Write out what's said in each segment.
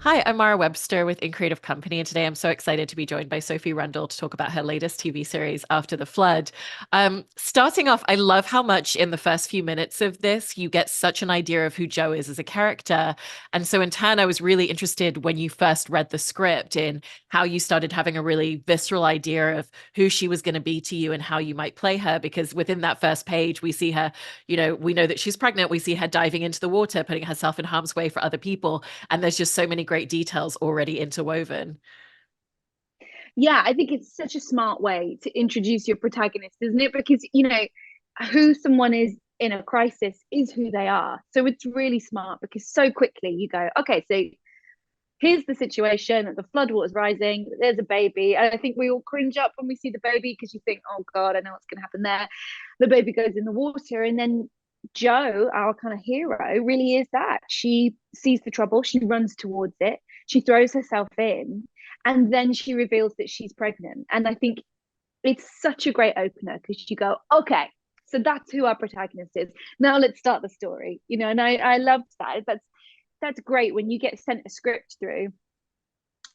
Hi, I'm Mara Webster with In Creative Company, and today I'm so excited to be joined by Sophie Rundle to talk about her latest TV series, After the Flood. Starting off, I love how much in the first few minutes of this you get such an idea of who Jo is as a character. And so, in turn, I was really interested when you first read the script in how you started having a really visceral idea of who she was going to be to you and how you might play her. Because within that first page, we see her, we know that she's pregnant. We see her diving into the water, putting herself in harm's way for other people. And there's just so many great details already interwoven. Yeah, I think it's such a smart way to introduce your protagonist, isn't it? Because, who someone is in a crisis is who they are. So it's really smart because so quickly you go, okay, so here's the situation, the floodwater's rising, there's a baby. And I think we all cringe up when we see the baby because you think, oh God, I know what's going to happen there. The baby goes in the water. And then Jo, our kind of hero, really is that. She sees the trouble, she runs towards it, she throws herself in, and then she reveals that she's pregnant. And I think it's such a great opener because you go, okay, so that's who our protagonist is. Now let's start the story, and I loved that. That's great when you get sent a script through,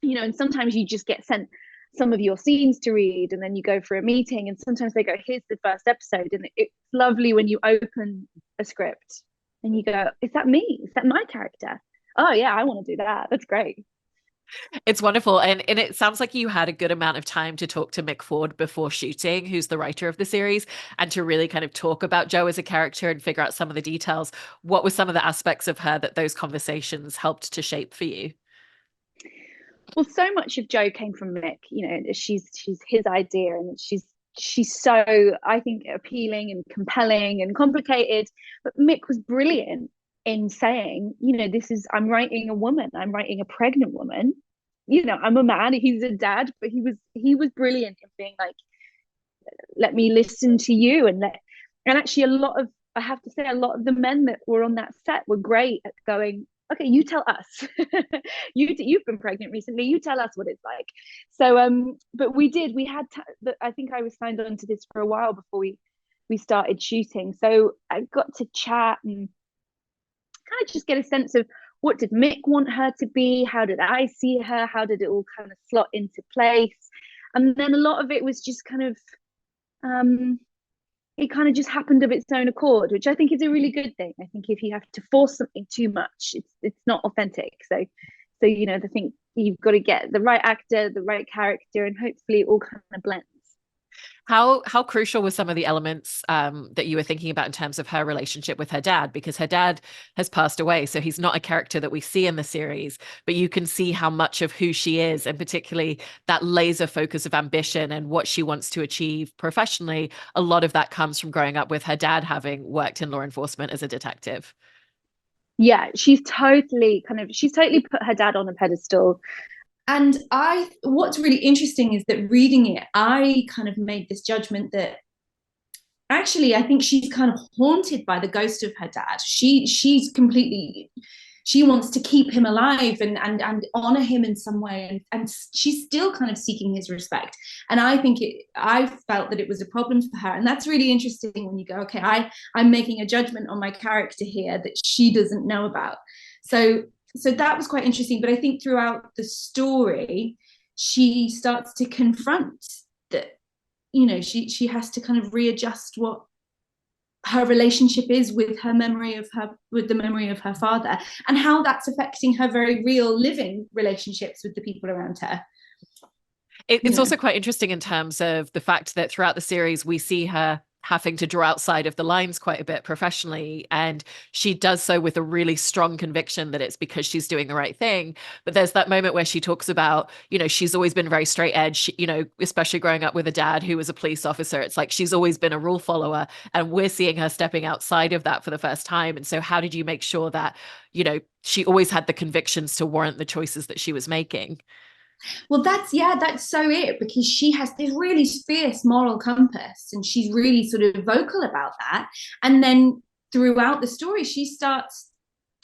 and sometimes you just get sent some of your scenes to read and then you go for a meeting and sometimes they go, here's the first episode. And it's lovely when you open a script and you go, is that me? Is that my character? Oh yeah, I want to do that. That's great. It's wonderful. And it sounds like you had a good amount of time to talk to Mick Ford before shooting, who's the writer of the series, and to really kind of talk about Jo as a character and figure out some of the details. What were some of the aspects of her that those conversations helped to shape for you? Well, so much of Jo came from Mick. She's his idea, and she's so, I think, appealing and compelling and complicated. But Mick was brilliant in saying, this is, I'm writing a woman, I'm writing a pregnant woman. I'm a man. He's a dad, but he was brilliant in being like, let me listen to you and actually a lot of, I have to say, a lot of the men that were on that set were great at going, okay, you tell us. You've been pregnant recently, you tell us what it's like. So but we had I think I was signed on to this for a while before we started shooting, so I got to chat and kind of just get a sense of what did Mick want her to be, how did I see her, how did it all kind of slot into place. And then a lot of it was just kind of um it kind of just happened of its own accord, which I think is a really good thing. I think if you have to force something too much, it's not authentic. So I think you've got to get the right actor, the right character, and hopefully it all kind of blends. How crucial were some of the elements that you were thinking about in terms of her relationship with her dad? Because her dad has passed away, so he's not a character that we see in the series, but you can see how much of who she is, and particularly that laser focus of ambition and what she wants to achieve professionally. A lot of that comes from growing up with her dad having worked in law enforcement as a detective. Yeah, she's totally put her dad on a pedestal. And what's really interesting is that reading it, I kind of made this judgment that actually I think she's kind of haunted by the ghost of her dad. She wants to keep him alive and honor him in some way, and she's still kind of seeking his respect. And I felt that it was a problem for her, and that's really interesting when you go, okay, I'm making a judgment on my character here that she doesn't know about. So that was quite interesting. But I think throughout the story, she starts to confront that, she has to kind of readjust what her relationship is with the memory of her father, and how that's affecting her very real living relationships with the people around her. It's also quite interesting in terms of the fact that throughout the series, we see her having to draw outside of the lines quite a bit professionally. And she does so with a really strong conviction that it's because she's doing the right thing. But there's that moment where she talks about, she's always been very straight edge, especially growing up with a dad who was a police officer. It's like she's always been a rule follower. And we're seeing her stepping outside of that for the first time. And so, how did you make sure that, she always had the convictions to warrant the choices that she was making? Well, that's so it, because she has this really fierce moral compass and she's really sort of vocal about that. And then throughout the story, she starts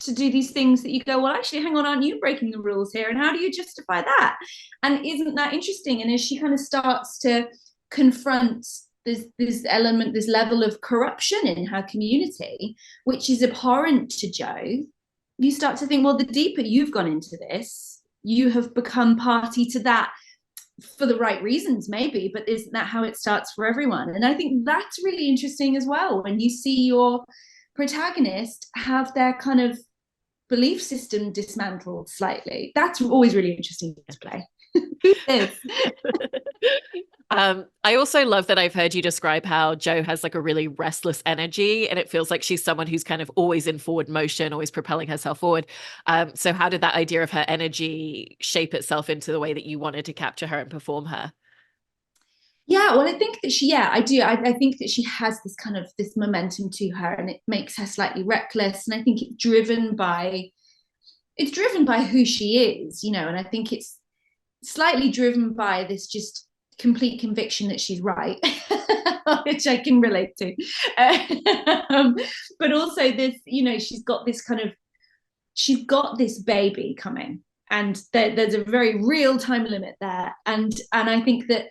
to do these things that you go, well, actually, hang on, aren't you breaking the rules here? And how do you justify that? And isn't that interesting? And as she kind of starts to confront this element, this level of corruption in her community, which is abhorrent to Jo, you start to think, well, the deeper you've gone into this, you have become party to that for the right reasons, maybe, but isn't that how it starts for everyone? And I think that's really interesting as well, when you see your protagonist have their kind of belief system dismantled slightly. That's always really interesting to play. Who is? I also love that I've heard you describe how Jo has like a really restless energy, and it feels like she's someone who's kind of always in forward motion, always propelling herself forward. So how did that idea of her energy shape itself into the way that you wanted to capture her and perform her? Yeah, well, I think that I do. I think that she has this kind of this momentum to her, and it makes her slightly reckless. And I think it's driven by who she is, you know. And I think it's slightly driven by this just complete conviction that she's right, which I can relate to. But also this, you know, she's got this baby coming, and there's a very real time limit there, and I think that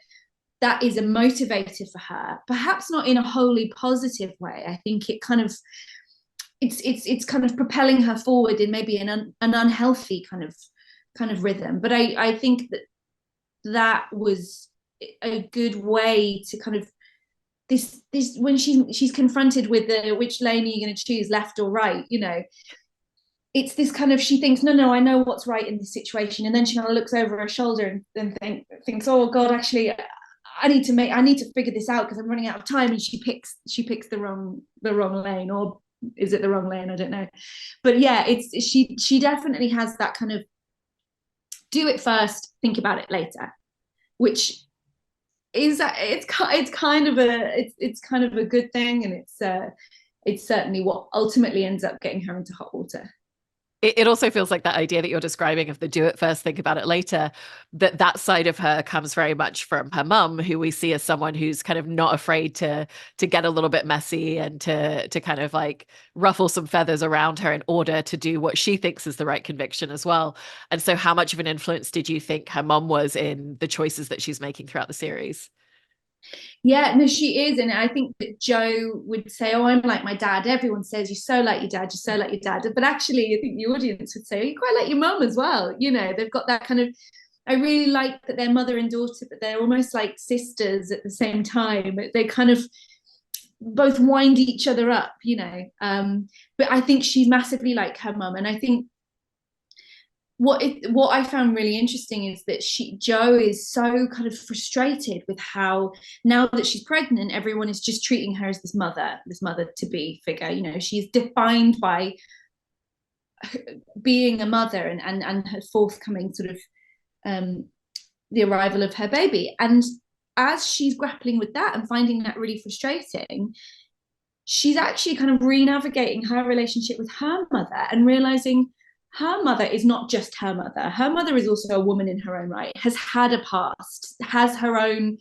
is a motivator for her, perhaps not in a wholly positive way. I think it kind of it's kind of propelling her forward in maybe an unhealthy kind of rhythm. But I think that was a good way to kind of this when she's confronted with which lane are you going to choose, left or right, you know. It's this kind of, she thinks, no, I know what's right in this situation, and then she kind of looks over her shoulder and thinks, oh God, actually, I need to figure this out because I'm running out of time, and she picks the wrong lane, or is it the wrong lane? I don't know. But yeah, she definitely has that kind of do it first, think about it later, which is it's kind of a good thing, and it's certainly what ultimately ends up getting her into hot water. It also feels like that idea that you're describing of the do it first, think about it later, that side of her comes very much from her mum, who we see as someone who's kind of not afraid to get a little bit messy and to kind of like ruffle some feathers around her in order to do what she thinks is the right conviction as well. And so how much of an influence did you think her mum was in the choices that she's making throughout the series? Yeah, no, she is. And I think that Jo would say, oh, I'm like my dad. Everyone says you're so like your dad, you're so like your dad. But actually, I think the audience would say, you're quite like your mum as well. You know, they've got that kind of, I really like that they're mother and daughter, but they're almost like sisters at the same time. They kind of both wind each other up, you know. But I think she's massively like her mum. And I think what I found really interesting is that Jo is so kind of frustrated with how, now that she's pregnant, everyone is just treating her as this mother to be figure. You know, she's defined by being a mother and her forthcoming sort of the arrival of her baby. And as she's grappling with that and finding that really frustrating, she's actually kind of re-navigating her relationship with her mother and realizing her mother is not just her mother. Her mother is also a woman in her own right, has had a past, has her own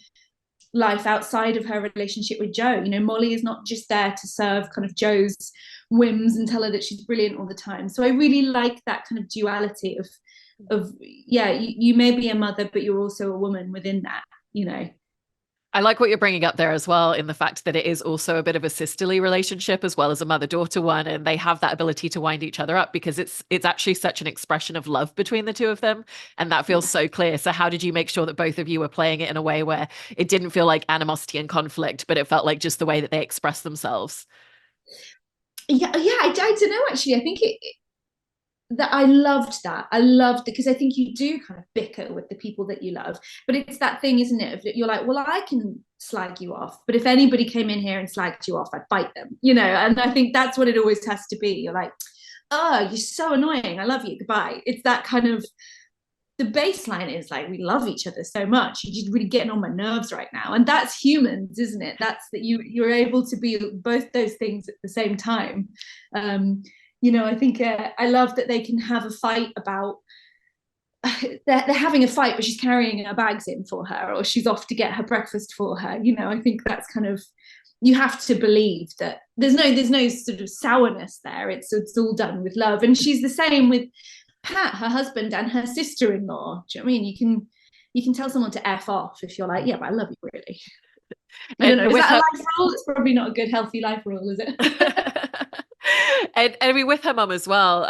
life outside of her relationship with Jo. You know, Molly is not just there to serve kind of Jo's whims and tell her that she's brilliant all the time. So I really like that kind of duality of yeah, you may be a mother, but you're also a woman within that, you know. I like what you're bringing up there as well, in the fact that it is also a bit of a sisterly relationship as well as a mother-daughter one, and they have that ability to wind each other up because it's actually such an expression of love between the two of them, and that feels so clear. So how did you make sure that both of you were playing it in a way where it didn't feel like animosity and conflict, but it felt like just the way that they express themselves? Yeah, I don't know actually. I think I loved because I think you do kind of bicker with the people that you love, but it's that thing, isn't it, you're like, well, I can slag you off, but if anybody came in here and slagged you off, I'd fight them, you know. And I think that's what it always has to be. You're like, oh, you're so annoying, I love you, goodbye. It's that kind of, the baseline is like, we love each other so much, you're just really getting on my nerves right now. And that's humans, isn't it? That's that you're able to be both those things at the same time. You know, I think I love that they can have a fight about they're having a fight, but she's carrying her bags in for her, or she's off to get her breakfast for her. You know, I think that's kind of, you have to believe that there's no sort of sourness there. It's all done with love. And she's the same with Pat, her husband, and her sister-in-law. Do you know what I mean? You can tell someone to F off if you're like, yeah, but I love you, really. I don't know. Is that a life rule? It's probably not a good, healthy life rule, is it? And I mean, with her mum as well,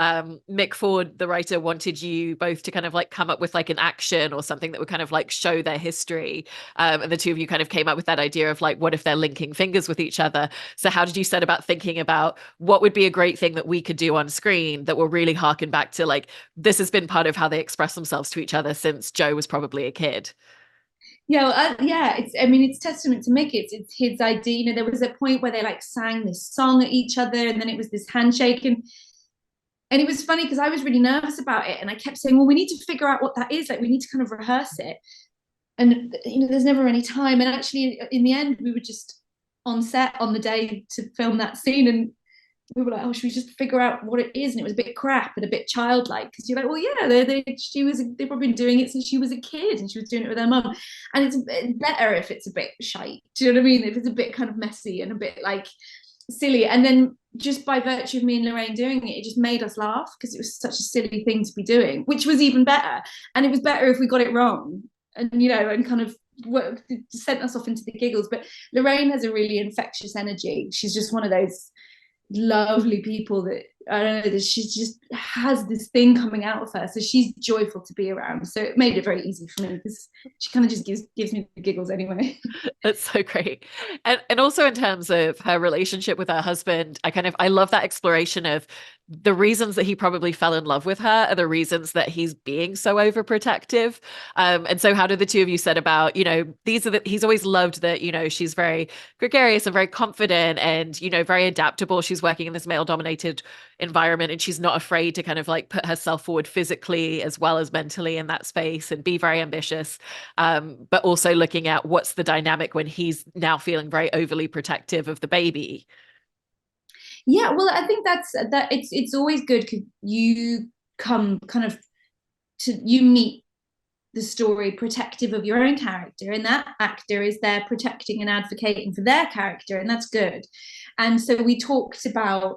Mick Ford, the writer, wanted you both to kind of like come up with like an action or something that would kind of like show their history. And the two of you kind of came up with that idea of like, what if they're linking fingers with each other? So how did you set about thinking about what would be a great thing that we could do on screen that will really harken back to like, this has been part of how they express themselves to each other since Joe was probably a kid? Yeah, well, yeah. I mean, it's testament to Mick. It's his idea. You know, there was a point where they like sang this song at each other, and then it was this handshake, and it was funny because I was really nervous about it, and I kept saying, "Well, we need to figure out what that is. Like, we need to kind of rehearse it." And you know, there's never any time. And actually, in the end, we were just on set on the day to film that scene, and we were like, "Oh, should we just figure out what it is?" And it was a bit crap and a bit childlike because you're like, "Well, yeah, they've probably been doing it since she was a kid, and she was doing it with her mum." And it's better if it's a bit shite. Do you know what I mean? If it's a bit kind of messy and a bit like silly, and then just by virtue of me and Lorraine doing it, it just made us laugh because it was such a silly thing to be doing, which was even better. And it was better if we got it wrong, and you know, and kind of sent us off into the giggles. But Lorraine has a really infectious energy. She's just one of those lovely people that I don't know, that she just has this thing coming out of her, so she's joyful to be around, so it made it very easy for me because she kind of just gives me the giggles anyway. That's so great. And also in terms of her relationship with her husband, I love that exploration of the reasons that he probably fell in love with her are the reasons that he's being so overprotective. And so how do the two of you set about, you know, he's always loved that, you know, she's very gregarious and very confident and, you know, very adaptable. She's working in this male dominated environment and she's not afraid to kind of like put herself forward physically as well as mentally in that space and be very ambitious. But also looking at what's the dynamic when he's now feeling very overly protective of the baby. Yeah, well, I think that it's always good because you come kind of to you meet the story protective of your own character, and that actor is there protecting and advocating for their character, and that's good. And so we talked about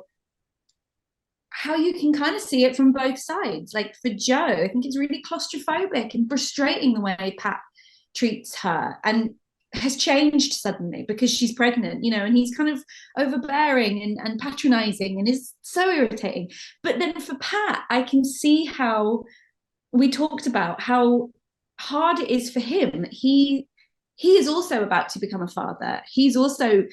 how you can kind of see it from both sides. Like for Joe, I think it's really claustrophobic and frustrating the way Pat treats her and has changed suddenly because she's pregnant, you know, and he's kind of overbearing and patronizing and is so irritating. But then for Pat, I can see how we talked about how hard it is for him. He is also about to become a father. He's also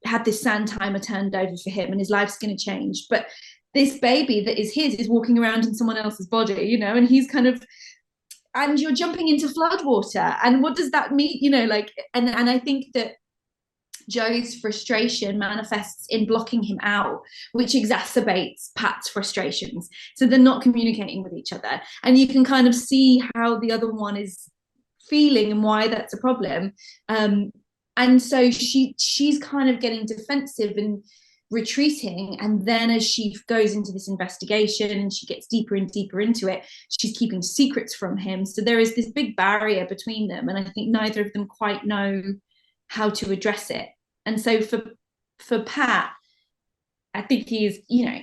had this sand timer turned over for him and his life's going to change. But this baby that is his is walking around in someone else's body, you know, and he's kind of, and you're jumping into floodwater. And what does that mean? You know, like, and I think that Joe's frustration manifests in blocking him out, which exacerbates Pat's frustrations. So they're not communicating with each other. And you can kind of see how the other one is feeling and why that's a problem. And so she's kind of getting defensive and retreating, and then as she goes into this investigation and she gets deeper and deeper into it, she's keeping secrets from him, so there is this big barrier between them, and I think neither of them quite know how to address it. And so for Pat, I think he's, you know,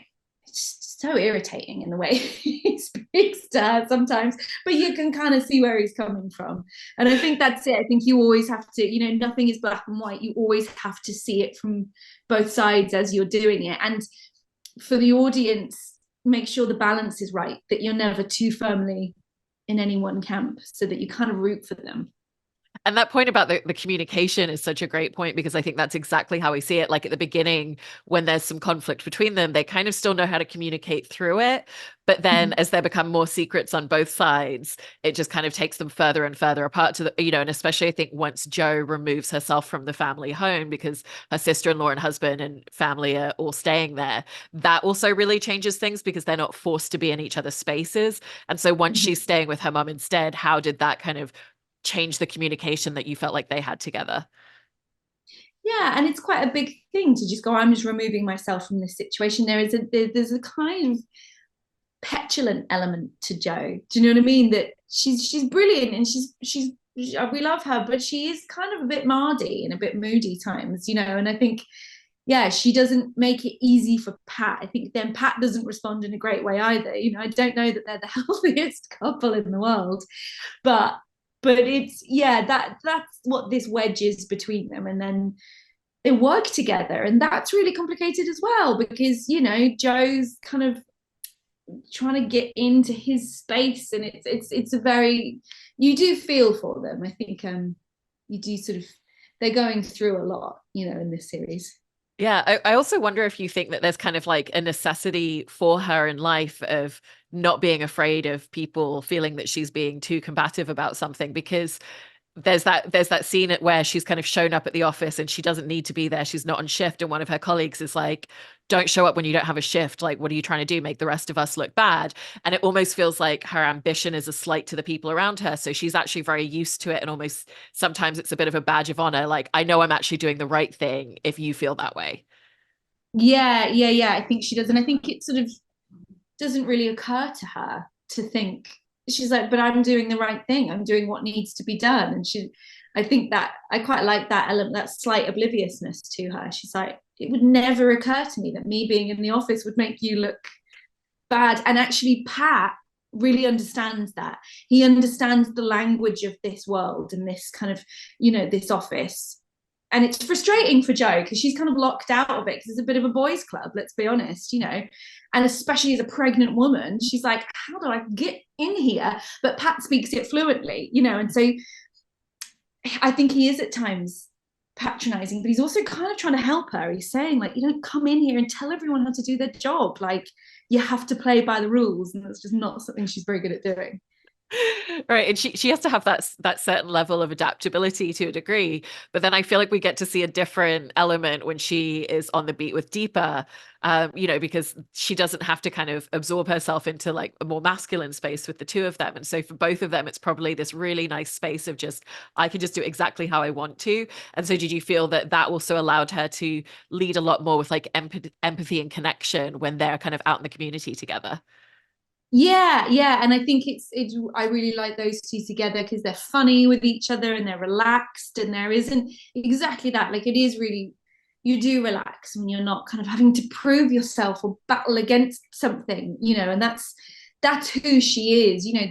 so irritating in the way he speaks to her sometimes, but you can kind of see where he's coming from. And I think that's it. I think you always have to, you know, nothing is black and white. You always have to see it from both sides as you're doing it. And for the audience, make sure the balance is right, that you're never too firmly in any one camp, so that you kind of root for them. And that point about the communication is such a great point, because I think that's exactly how we see it. Like at the beginning, when there's some conflict between them, they kind of still know how to communicate through it. But then as there become more secrets on both sides, it just kind of takes them further and further apart to the, you know, and especially I think once Joe removes herself from the family home because her sister-in-law and husband and family are all staying there, that also really changes things because they're not forced to be in each other's spaces. And so once she's staying with her mum instead, how did that kind of change the communication that you felt like they had together? Yeah, and it's quite a big thing to just go, I'm just removing myself from this situation. There's a kind of petulant element to Joe. Do you know what I mean? That she's brilliant and she's we love her, but she is kind of a bit mardy and a bit moody times, you know. And I think, yeah, she doesn't make it easy for Pat. I think then Pat doesn't respond in a great way either. You know, I don't know that they're the healthiest couple in the world, but it's, yeah, that's what this wedge is between them. And then they work together, and that's really complicated as well, because you know Joe's kind of trying to get into his space, and it's a very, you do feel for them. I think you do sort of, they're going through a lot, you know, in this series. Yeah, I also wonder if you think that there's kind of like a necessity for her in life of not being afraid of people feeling that she's being too combative about something, because there's that scene at where she's kind of shown up at the office and she doesn't need to be there. She's not on shift. And one of her colleagues is like, don't show up when you don't have a shift. Like, what are you trying to do? Make the rest of us look bad. And it almost feels like her ambition is a slight to the people around her. So she's actually very used to it. And almost sometimes it's a bit of a badge of honor. Like, I know I'm actually doing the right thing if you feel that way. Yeah, I think she does. And I think it sort of doesn't really occur to her to think, she's like, but I'm doing the right thing, I'm doing what needs to be done. And she, I think that I quite like that element, that slight obliviousness to her. She's like, it would never occur to me that me being in the office would make you look bad. And actually Pat really understands that. He understands the language of this world and this kind of, you know, this office. And it's frustrating for Jo because she's kind of locked out of it because it's a bit of a boys' club, let's be honest, you know. And especially as a pregnant woman, she's like, how do I get in here? But Pat speaks it fluently, you know. And so I think he is at times patronizing, but he's also kind of trying to help her. He's saying, like, you don't come in here and tell everyone how to do their job. Like, you have to play by the rules. And that's just not something she's very good at doing. Right. And she has to have that certain level of adaptability to a degree. But then I feel like we get to see a different element when she is on the beat with Deepa, you know, because she doesn't have to kind of absorb herself into like a more masculine space with the two of them. And so for both of them, it's probably this really nice space of just, I can just do exactly how I want to. And so did you feel that that also allowed her to lead a lot more with like empathy and connection when they're kind of out in the community together? Yeah, and I think it's I really like those two together because they're funny with each other and they're relaxed, and there isn't exactly that, like, it is really, you do relax when you're not kind of having to prove yourself or battle against something, you know. And that's who she is, you know.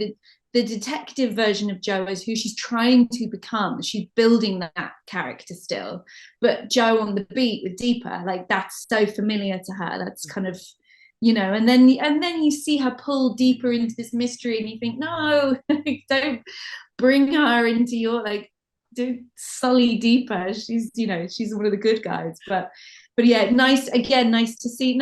The detective version of Jo is who she's trying to become. She's building that character still, but Jo on the beat with Deepa, like, that's so familiar to her. That's kind of, you know. And then you see her pull deeper into this mystery, and you think, no, don't bring her into your, like, don't sully Deepa. She's, you know, she's one of the good guys. But yeah, nice to see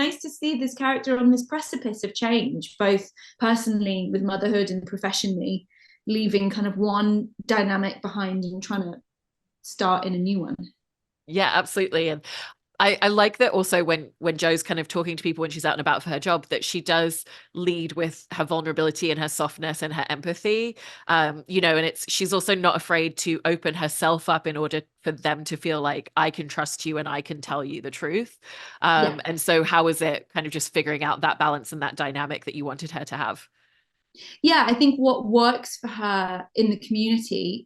this character on this precipice of change, both personally with motherhood and professionally, leaving kind of one dynamic behind and trying to start in a new one. Yeah, absolutely. And I like that also when Jo's kind of talking to people when she's out and about for her job, that she does lead with her vulnerability and her softness and her empathy. You know, and she's also not afraid to open herself up in order for them to feel like, I can trust you and I can tell you the truth. Yeah. And so how is it kind of just figuring out that balance and that dynamic that you wanted her to have? Yeah, I think what works for her in the community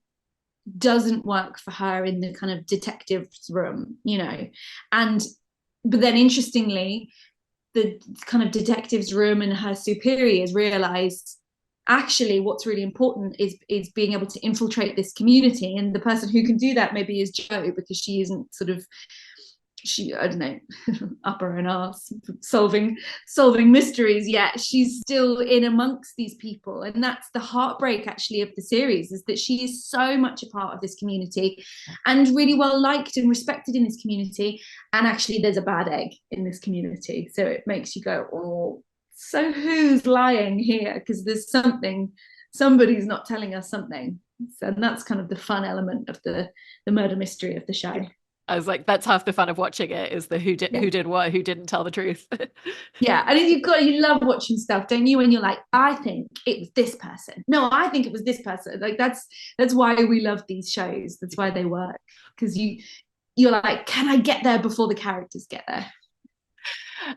doesn't work for her in the kind of detective's room, you know. And but then interestingly, the kind of detective's room and her superiors realize, actually what's really important is being able to infiltrate this community, and the person who can do that maybe is Jo, because she isn't sort of, she, I don't know, up her own arse solving mysteries yet. She's still in amongst these people, and that's the heartbreak actually of the series, is that she is so much a part of this community and really well liked and respected in this community, and actually there's a bad egg in this community, so it makes you go, oh, so who's lying here? Because there's somebody's not telling us something. So, and that's kind of the fun element of the murder mystery of the show. I was like, that's half the fun of watching it, is the who did what, who didn't tell the truth. Yeah, and you love watching stuff, don't you? When you're like, I think it was this person. No, I think it was this person. Like, that's why we love these shows. That's why they work, because you're like, can I get there before the characters get there?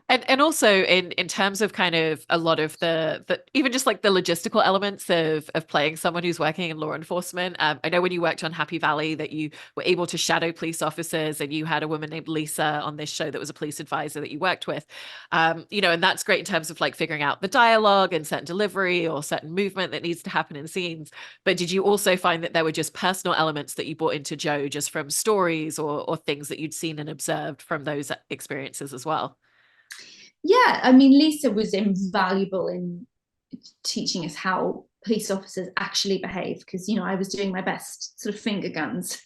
And also in terms of kind of a lot of the even just like the logistical elements of playing someone who's working in law enforcement. I know when you worked on Happy Valley that you were able to shadow police officers, and you had a woman named Lisa on this show that was a police advisor that you worked with. And that's great in terms of like figuring out the dialogue and certain delivery or certain movement that needs to happen in scenes. But did you also find that there were just personal elements that you brought into Jo just from stories or things that you'd seen and observed from those experiences as well? Yeah, I mean, Lisa was invaluable in teaching us how police officers actually behave, because I was doing my best sort of finger guns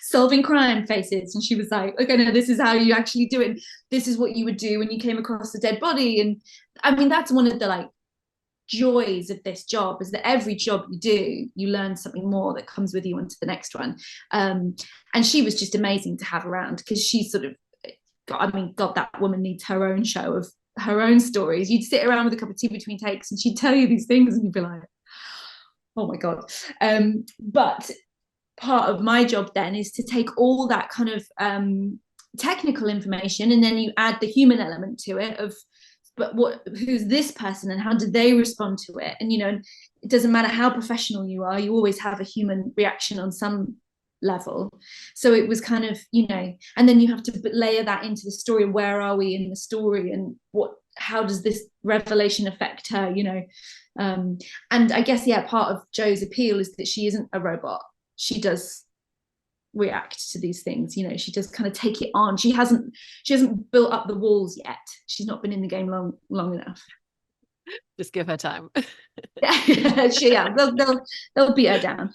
solving crime faces, and she was like, okay, no, this is how you actually do it, this is what you would do when you came across a dead body. And I mean, that's one of the like joys of this job, is that every job you do, you learn something more that comes with you onto the next one. And she was just amazing to have around, because she sort of, I mean, God, that woman needs her own show of her own stories. You'd sit around with a cup of tea between takes and she'd tell you these things and you'd be like, oh my God. But part of my job then is to take all that kind of technical information, and then you add the human element to it of, but who's this person and how did they respond to it? And it doesn't matter how professional you are, you always have a human reaction on some level. So it was kind of, and then you have to layer that into the story. Where are we in the story, and how does this revelation affect her? And I guess, yeah, part of Jo's appeal is that she isn't a robot. She does react to these things. She does kind of take it on. She hasn't built up the walls yet. She's not been in the game long enough. Just give her time. Yeah, they'll beat her down.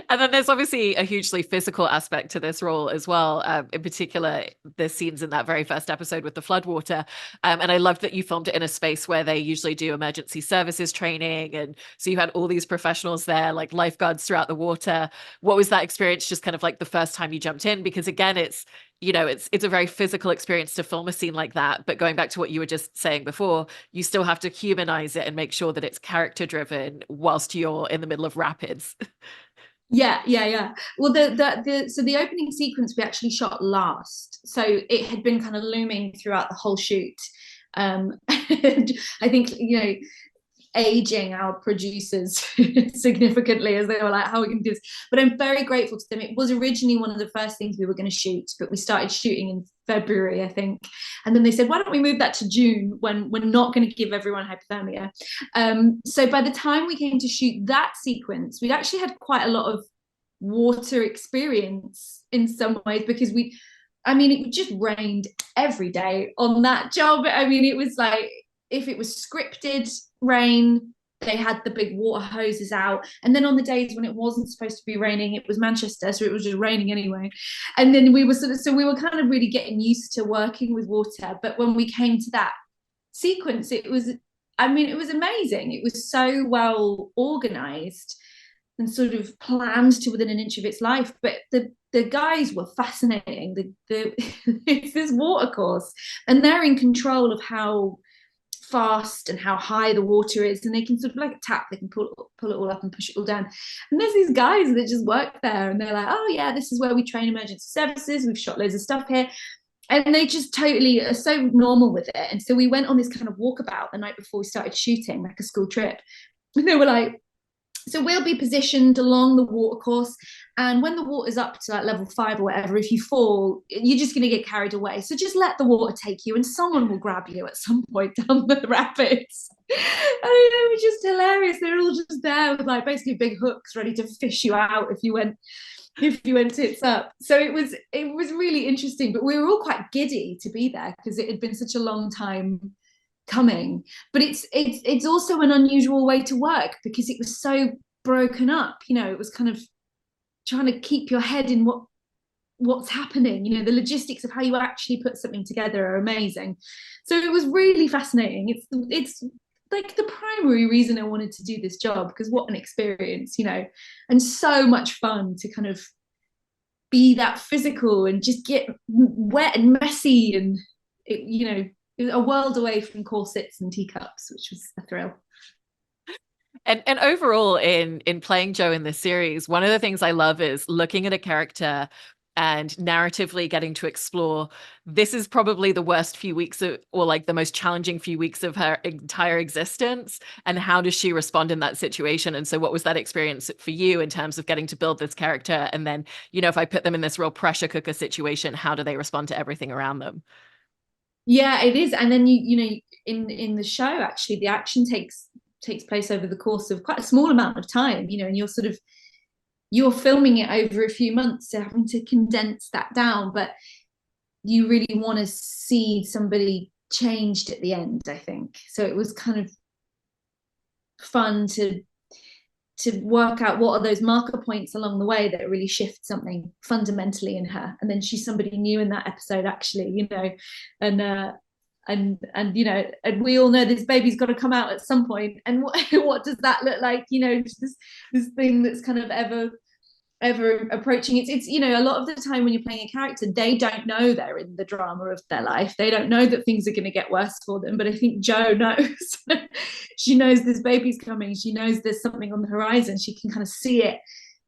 And then there's obviously a hugely physical aspect to this role as well. In particular, the scenes in that very first episode with the floodwater. And I loved that you filmed it in a space where they usually do emergency services training. And so you had all these professionals there, like lifeguards throughout the water. What was that experience just kind of like the first time you jumped in? Because again, it's a very physical experience to film a scene like that. But going back to what you were just saying before, you still have to humanize it and make sure that it's character driven whilst you're in the middle of rapids. Yeah. Well, so the opening sequence we actually shot last, so it had been kind of looming throughout the whole shoot. I think aging our producers significantly, as they were like, how are we going to do this? But I'm very grateful to them. It was originally one of the first things we were going to shoot, but we started shooting in February, I think. And then they said, why don't we move that to June, when we're not going to give everyone hypothermia? So by the time we came to shoot that sequence, we'd actually had quite a lot of water experience in some ways, because it just rained every day on that job. I mean, it was like, if it was scripted rain, they had the big water hoses out. And then on the days when it wasn't supposed to be raining, it was Manchester, so it was just raining anyway. And then we were kind of really getting used to working with water. But when we came to that sequence, it was amazing. It was so well organized and sort of planned to within an inch of its life. But the guys were fascinating. It's this water course, and they're in control of how fast and how high the water is, and they can sort of like a tap, they can pull it all up and push it all down. And there's these guys that just work there, and they're like, oh yeah, this is where we train emergency services, we've shot loads of stuff here. And they just totally are so normal with it. And so we went on this kind of walkabout the night before we started shooting, like a school trip, and they were like, so we'll be positioned along the water course, and when the water's up to like level 5 or whatever, if you fall, you're just going to get carried away. So just let the water take you, and someone will grab you at some point down the rapids. I mean, it was just hilarious. They're all just there with like basically big hooks ready to fish you out if you went tits up. So it was really interesting. But we were all quite giddy to be there, because it had been such a long time coming. But it's also an unusual way to work, because it was so broken up. It was kind of trying to keep your head in what's happening. The logistics of how you actually put something together are amazing. So it was really fascinating. It's like the primary reason I wanted to do this job, because what an experience, and so much fun to kind of be that physical and just get wet and messy, and it was a world away from corsets and teacups, which was a thrill. And overall in playing Jo in this series, one of the things I love is looking at a character and narratively getting to explore this is probably the worst few weeks of, or like the most challenging few weeks of her entire existence, and how does she respond in that situation? And so what was that experience for you in terms of getting to build this character, and then, you know, if I put them in this real pressure cooker situation, how do they respond to everything around them? Yeah, it is. And then you know, in the show, actually the action takes place over the course of quite a small amount of time, you know, and you're filming it over a few months, so having to condense that down. But you really want to see somebody changed at the end, I think. So it was kind of fun to work out what are those marker points along the way that really shift something fundamentally in her. And then she's somebody new in that episode, actually, you know, and you know, and we all know this baby's got to come out at some point. And what does that look like? You know, this thing that's kind of ever approaching. It's you know, a lot of the time when you're playing a character, they don't know they're in the drama of their life. They don't know that things are going to get worse for them. But I think Jo knows. She knows this baby's coming. She knows there's something on the horizon. She can kind of see it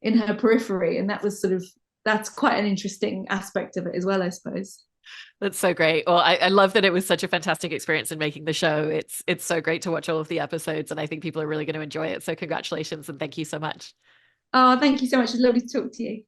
in her periphery, and that's quite an interesting aspect of it as well, I suppose. That's so great. Well, I love that it was such a fantastic experience in making the show. It's so great to watch all of the episodes, and I think people are really going to enjoy it. So congratulations and thank you so much. Oh, thank you so much. It's lovely to talk to you.